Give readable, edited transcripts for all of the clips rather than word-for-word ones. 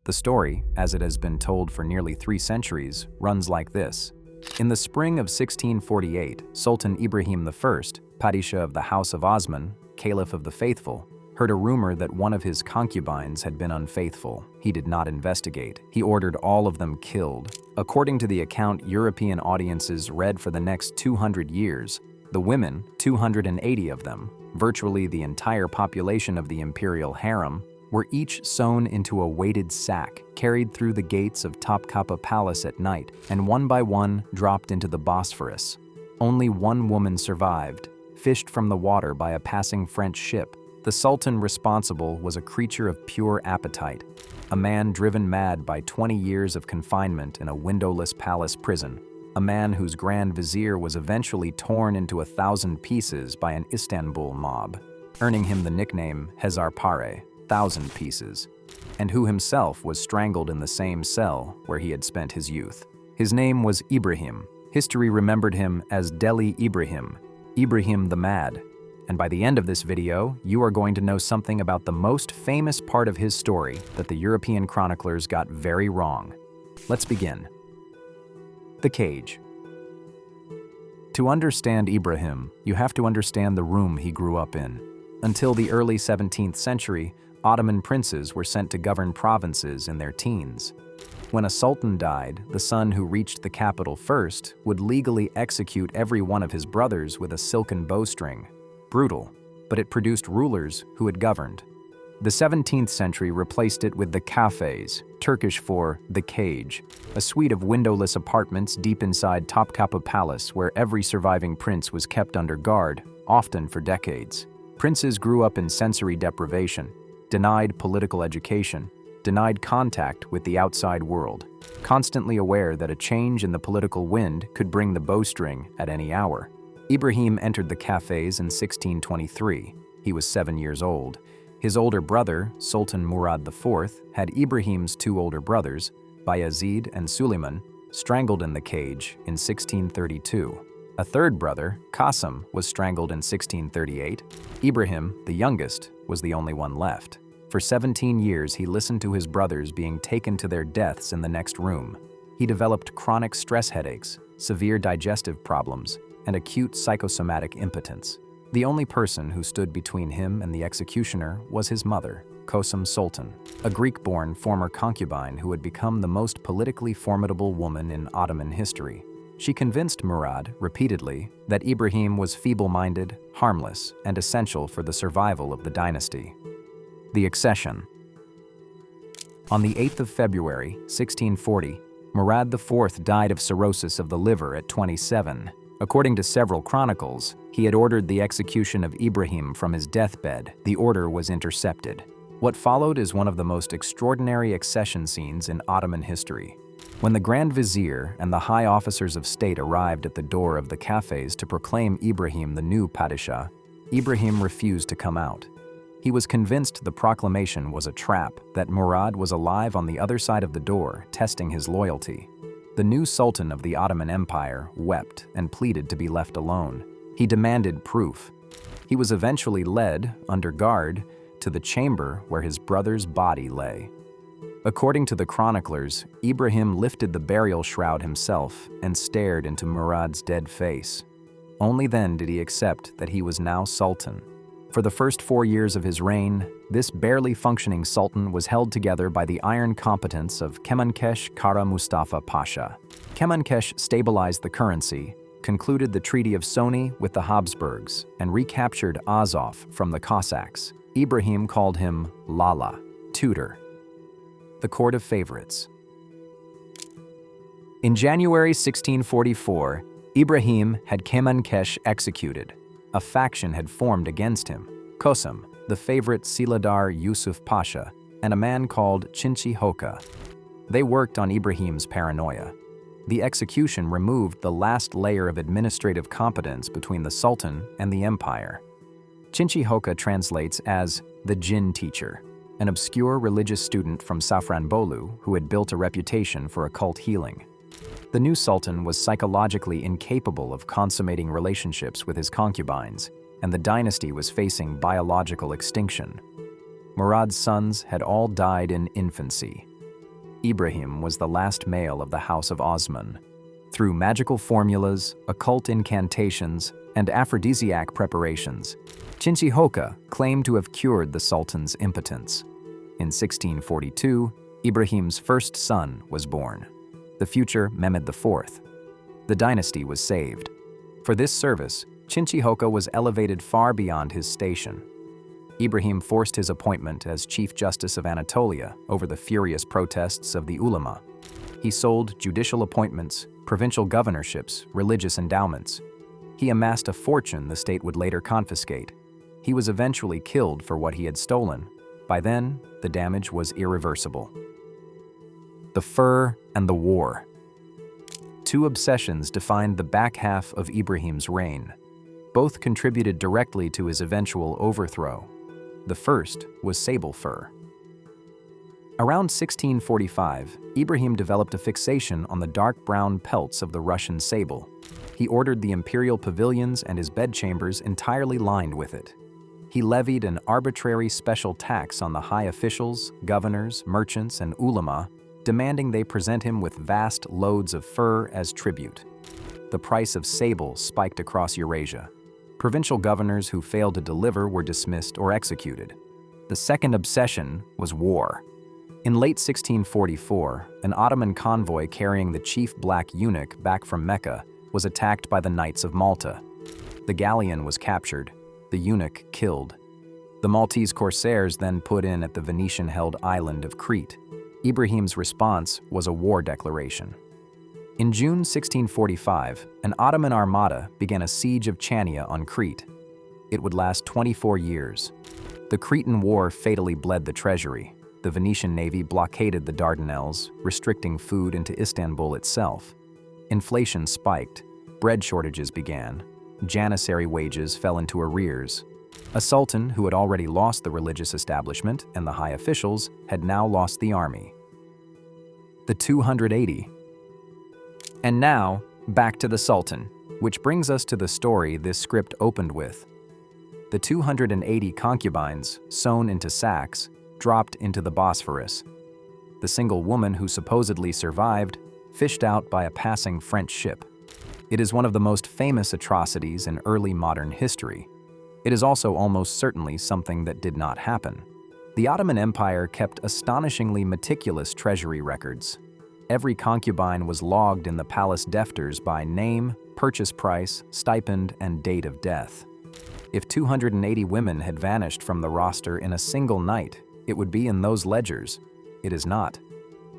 The story, as it has been told for nearly 3 centuries, runs like this. In the spring of 1648, Sultan Ibrahim I, Padishah of the House of Osman, Caliph of the Faithful, heard a rumor that one of his concubines had been unfaithful. He did not investigate. He ordered all of them killed. According to the account European audiences read for the next 200 years, the women, 280 of them, virtually the entire population of the imperial harem, were each sewn into a weighted sack, carried through the gates of Topkapi Palace at night, and one by one dropped into the Bosphorus. Only one woman survived, fished from the water by a passing French ship. The sultan responsible was a creature of pure appetite, a man driven mad by 20 years of confinement in a windowless palace prison, a man whose grand vizier was eventually torn into 1,000 pieces by an Istanbul mob, earning him the nickname Hezarpare, 1,000 pieces, and who himself was strangled in the same cell where he had spent his youth. His name was Ibrahim. History remembered him as Deli Ibrahim, Ibrahim the Mad. And by the end of this video, you are going to know something about the most famous part of his story that the European chroniclers got very wrong. Let's begin. The cage. To understand Ibrahim, you have to understand the room he grew up in. Until the early 17th century, Ottoman princes were sent to govern provinces in their teens. When a sultan died, the son who reached the capital first would legally execute every one of his brothers with a silken bowstring. Brutal, but it produced rulers who had governed. The 17th century replaced it with the cafes, Turkish for the cage, a suite of windowless apartments deep inside Topkapi Palace where every surviving prince was kept under guard, often for decades. Princes grew up in sensory deprivation, denied political education, denied contact with the outside world, constantly aware that a change in the political wind could bring the bowstring at any hour. Ibrahim entered the cafes in 1623. He was 7 years old. His older brother, Sultan Murad IV, had Ibrahim's 2 older brothers, Bayezid and Suleiman, strangled in the cage in 1632. A third brother, Qasim, was strangled in 1638. Ibrahim, the youngest, was the only one left. For 17 years, he listened to his brothers being taken to their deaths in the next room. He developed chronic stress headaches, severe digestive problems, and acute psychosomatic impotence. The only person who stood between him and the executioner was his mother, Kosum Sultan, a Greek-born former concubine who had become the most politically formidable woman in Ottoman history. She convinced Murad, repeatedly, that Ibrahim was feeble-minded, harmless, and essential for the survival of the dynasty. The Accession. On the 8th of February, 1640, Murad IV died of cirrhosis of the liver at 27. According to several chronicles, he had ordered the execution of Ibrahim from his deathbed. The order was intercepted. What followed is one of the most extraordinary accession scenes in Ottoman history. When the Grand Vizier and the high officers of state arrived at the door of the cafes to proclaim Ibrahim the new Padishah, Ibrahim refused to come out. He was convinced the proclamation was a trap, that Murad was alive on the other side of the door, testing his loyalty. The new Sultan of the Ottoman Empire wept and pleaded to be left alone. He demanded proof. He was eventually led, under guard, to the chamber where his brother's body lay. According to the chroniclers, Ibrahim lifted the burial shroud himself and stared into Murad's dead face. Only then did he accept that he was now Sultan. For the first 4 years of his reign, this barely functioning sultan was held together by the iron competence of Kemankesh Kara Mustafa Pasha. Kemankesh stabilized the currency, concluded the Treaty of Soni with the Habsburgs, and recaptured Azov from the Cossacks. Ibrahim called him Lala, tutor. The Court of Favorites. In January 1644, Ibrahim had Kemankesh executed. A faction had formed against him: Kosum, the favorite Siladar Yusuf Pasha, and a man called Chinchi Hoka. They worked on Ibrahim's paranoia. The execution removed the last layer of administrative competence between the Sultan and the empire. Chinchi Hoka translates as the Jinn teacher, an obscure religious student from Safranbolu who had built a reputation for occult healing. The new sultan was psychologically incapable of consummating relationships with his concubines, and the dynasty was facing biological extinction. Murad's sons had all died in infancy. Ibrahim was the last male of the House of Osman. Through magical formulas, occult incantations, and aphrodisiac preparations, Chinchihokha claimed to have cured the Sultan's impotence. In 1642, Ibrahim's first son was born, the future Mehmed IV. The dynasty was saved. For this service, Chinchihokha was elevated far beyond his station. Ibrahim forced his appointment as Chief Justice of Anatolia over the furious protests of the ulama. He sold judicial appointments, provincial governorships, religious endowments. He amassed a fortune the state would later confiscate. He was eventually killed for what he had stolen. By then, the damage was irreversible. The fur and the war. Two obsessions defined the back half of Ibrahim's reign. Both contributed directly to his eventual overthrow. The first was sable fur. Around 1645, Ibrahim developed a fixation on the dark brown pelts of the Russian sable. He ordered the imperial pavilions and his bedchambers entirely lined with it. He levied an arbitrary special tax on the high officials, governors, merchants, and ulama, demanding they present him with vast loads of fur as tribute. The price of sable spiked across Eurasia. Provincial governors who failed to deliver were dismissed or executed. The second obsession was war. In late 1644, an Ottoman convoy carrying the chief black eunuch back from Mecca was attacked by the Knights of Malta. The galleon was captured, the eunuch killed. The Maltese corsairs then put in at the Venetian-held island of Crete. Ibrahim's response was a war declaration. In June 1645, an Ottoman armada began a siege of Chania on Crete. It would last 24 years. The Cretan War fatally bled the treasury. The Venetian navy blockaded the Dardanelles, restricting food into Istanbul itself. Inflation spiked, bread shortages began, janissary wages fell into arrears. A sultan who had already lost the religious establishment and the high officials had now lost the army. The 280. And now, back to the Sultan, which brings us to the story this script opened with. The 280 concubines, sewn into sacks, dropped into the Bosphorus. The single woman who supposedly survived, fished out by a passing French ship. It is one of the most famous atrocities in early modern history. It is also almost certainly something that did not happen. The Ottoman Empire kept astonishingly meticulous treasury records. Every concubine was logged in the palace defters by name, purchase price, stipend, and date of death. If 280 women had vanished from the roster in a single night, it would be in those ledgers. It is not.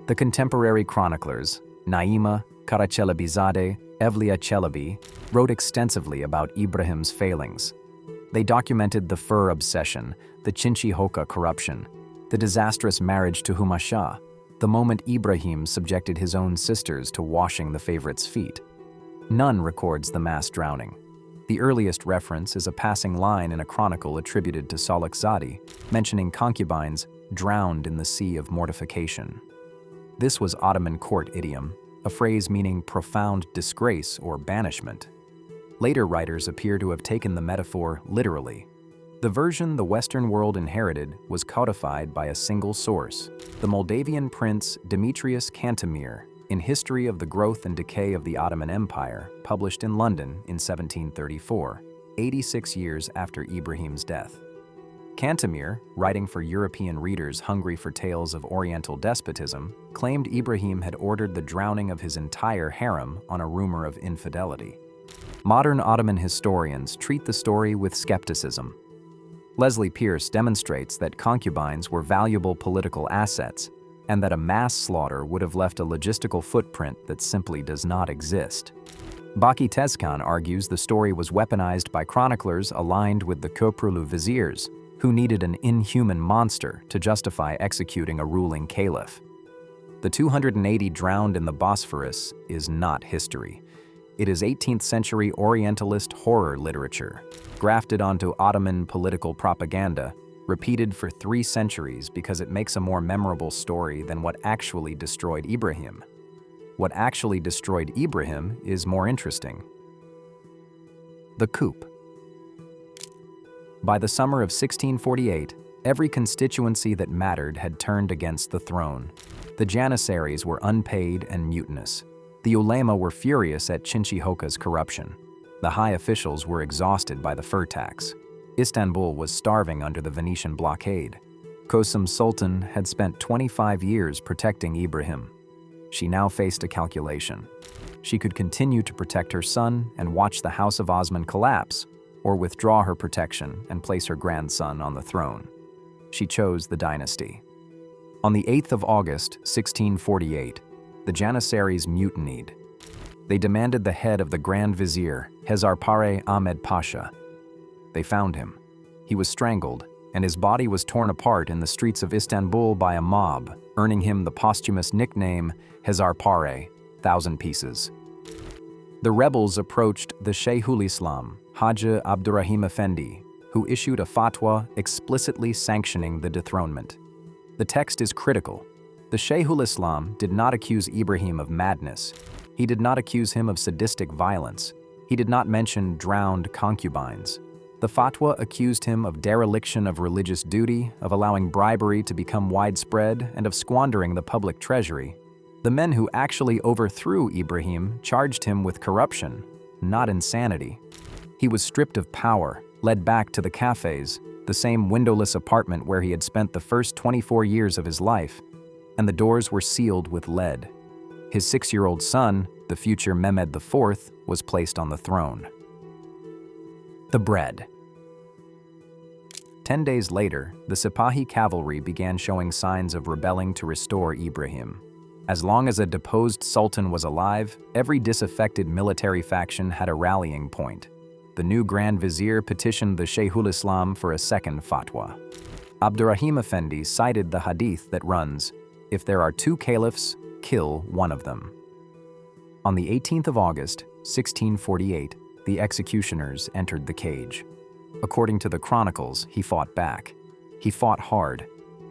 The contemporary chroniclers, Naima, Karachelebizadeh, Evliya Çelebi, wrote extensively about Ibrahim's failings. They documented the fur obsession, the Chinchihokha corruption, the disastrous marriage to Humasha, the moment Ibrahim subjected his own sisters to washing the favorite's feet. None records the mass drowning. The earliest reference is a passing line in a chronicle attributed to Salakzadi, mentioning concubines drowned in the sea of mortification. This was Ottoman court idiom, a phrase meaning profound disgrace or banishment. Later writers appear to have taken the metaphor literally. The version the Western world inherited was codified by a single source, the Moldavian prince Demetrius Cantemir, in History of the Growth and Decay of the Ottoman Empire, published in London in 1734, 86 years after Ibrahim's death. Cantemir, writing for European readers hungry for tales of Oriental despotism, claimed Ibrahim had ordered the drowning of his entire harem on a rumor of infidelity. Modern Ottoman historians treat the story with skepticism. Leslie Pierce demonstrates that concubines were valuable political assets and that a mass slaughter would have left a logistical footprint that simply does not exist. Baki Tezcan argues the story was weaponized by chroniclers aligned with the Köprülü viziers, who needed an inhuman monster to justify executing a ruling caliph. The 280 drowned in the Bosphorus is not history. It is 18th century Orientalist horror literature, grafted onto Ottoman political propaganda, repeated for 3 centuries because it makes a more memorable story than what actually destroyed Ibrahim. What actually destroyed Ibrahim is more interesting. The Coup. By the summer of 1648, every constituency that mattered had turned against the throne. The Janissaries were unpaid and mutinous. The ulema were furious at Chinchihoka's corruption. The high officials were exhausted by the fur tax. Istanbul was starving under the Venetian blockade. Kosum Sultan had spent 25 years protecting Ibrahim. She now faced a calculation. She could continue to protect her son and watch the House of Osman collapse, or withdraw her protection and place her grandson on the throne. She chose the dynasty. On the 8th of August, 1648, the Janissaries mutinied. They demanded the head of the Grand Vizier, Hezarpare Ahmed Pasha. They found him. He was strangled, and his body was torn apart in the streets of Istanbul by a mob, earning him the posthumous nickname Hezarpare, 1,000 pieces. The rebels approached the Shaykhul Islam, Haji Abdurrahim Effendi, who issued a fatwa explicitly sanctioning the dethronement. The text is critical. The Shaykhul Islam did not accuse Ibrahim of madness. He did not accuse him of sadistic violence. He did not mention drowned concubines. The fatwa accused him of dereliction of religious duty, of allowing bribery to become widespread, and of squandering the public treasury. The men who actually overthrew Ibrahim charged him with corruption, not insanity. He was stripped of power, led back to the cafes, the same windowless apartment where he had spent the first 24 years of his life, and the doors were sealed with lead. His 6-year-old son, the future Mehmed IV, was placed on the throne. The bread. 10 days later, the Sipahi cavalry began showing signs of rebelling to restore Ibrahim. As long as a deposed sultan was alive, every disaffected military faction had a rallying point. The new Grand Vizier petitioned the Shaykhul Islam for a second fatwa. Abdurrahim Effendi cited the hadith that runs, "If there are 2 caliphs, kill one of them." On the 18th of August, 1648, the executioners entered the cage. According to the chronicles, he fought back. He fought hard.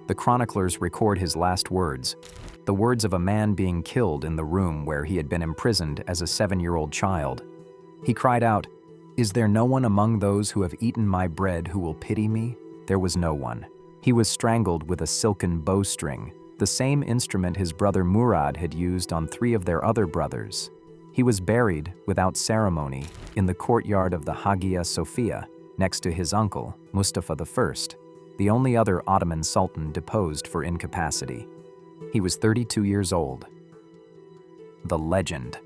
The chroniclers record his last words, the words of a man being killed in the room where he had been imprisoned as a 7-year-old child. He cried out, "Is there no one among those who have eaten my bread who will pity me?" There was no one. He was strangled with a silken bowstring, the same instrument his brother Murad had used on 3 of their other brothers. He was buried, without ceremony, in the courtyard of the Hagia Sophia, next to his uncle, Mustafa I, the only other Ottoman sultan deposed for incapacity. He was 32 years old. The legend.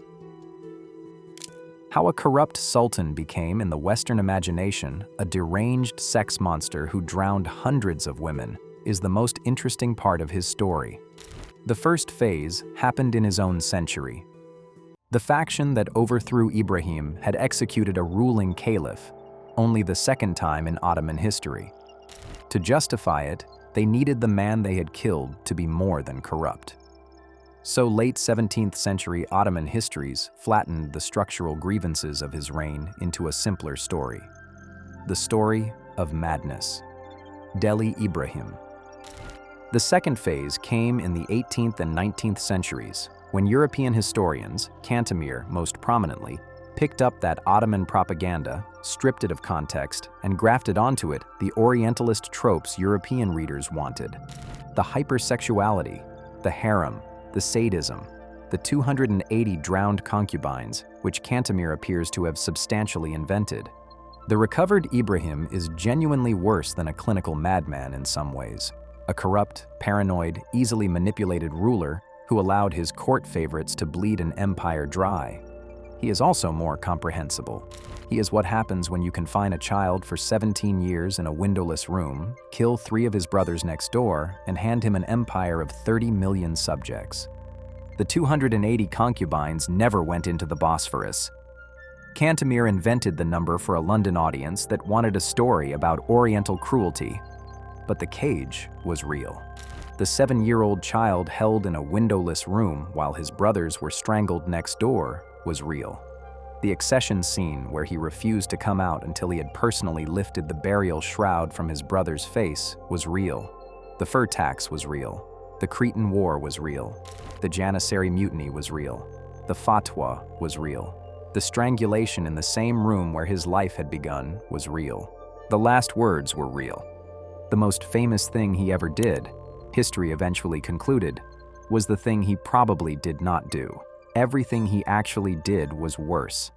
How a corrupt sultan became, in the Western imagination, a deranged sex monster who drowned hundreds of women is the most interesting part of his story. The first phase happened in his own century. The faction that overthrew Ibrahim had executed a ruling caliph, only the second time in Ottoman history. To justify it, they needed the man they had killed to be more than corrupt. So late 17th century Ottoman histories flattened the structural grievances of his reign into a simpler story. The story of madness. Deli Ibrahim. The second phase came in the 18th and 19th centuries, when European historians, Cantemir most prominently, picked up that Ottoman propaganda, stripped it of context, and grafted onto it the Orientalist tropes European readers wanted. The hypersexuality, the harem, the sadism, the 280 drowned concubines, which Cantemir appears to have substantially invented. The recovered Ibrahim is genuinely worse than a clinical madman in some ways. A corrupt, paranoid, easily manipulated ruler who allowed his court favorites to bleed an empire dry. He is also more comprehensible. He is what happens when you confine a child for 17 years in a windowless room, kill 3 of his brothers next door, and hand him an empire of 30 million subjects. The 280 concubines never went into the Bosphorus. Cantemir invented the number for a London audience that wanted a story about Oriental cruelty. But the cage was real. The 7-year-old child held in a windowless room while his brothers were strangled next door was real. The Accession Scene, where he refused to come out until he had personally lifted the burial shroud from his brother's face, was real. The fur tax was real. The Cretan War was real. The Janissary Mutiny was real. The fatwa was real. The strangulation in the same room where his life had begun was real. The last words were real. The most famous thing he ever did, history eventually concluded, was the thing he probably did not do. Everything he actually did was worse.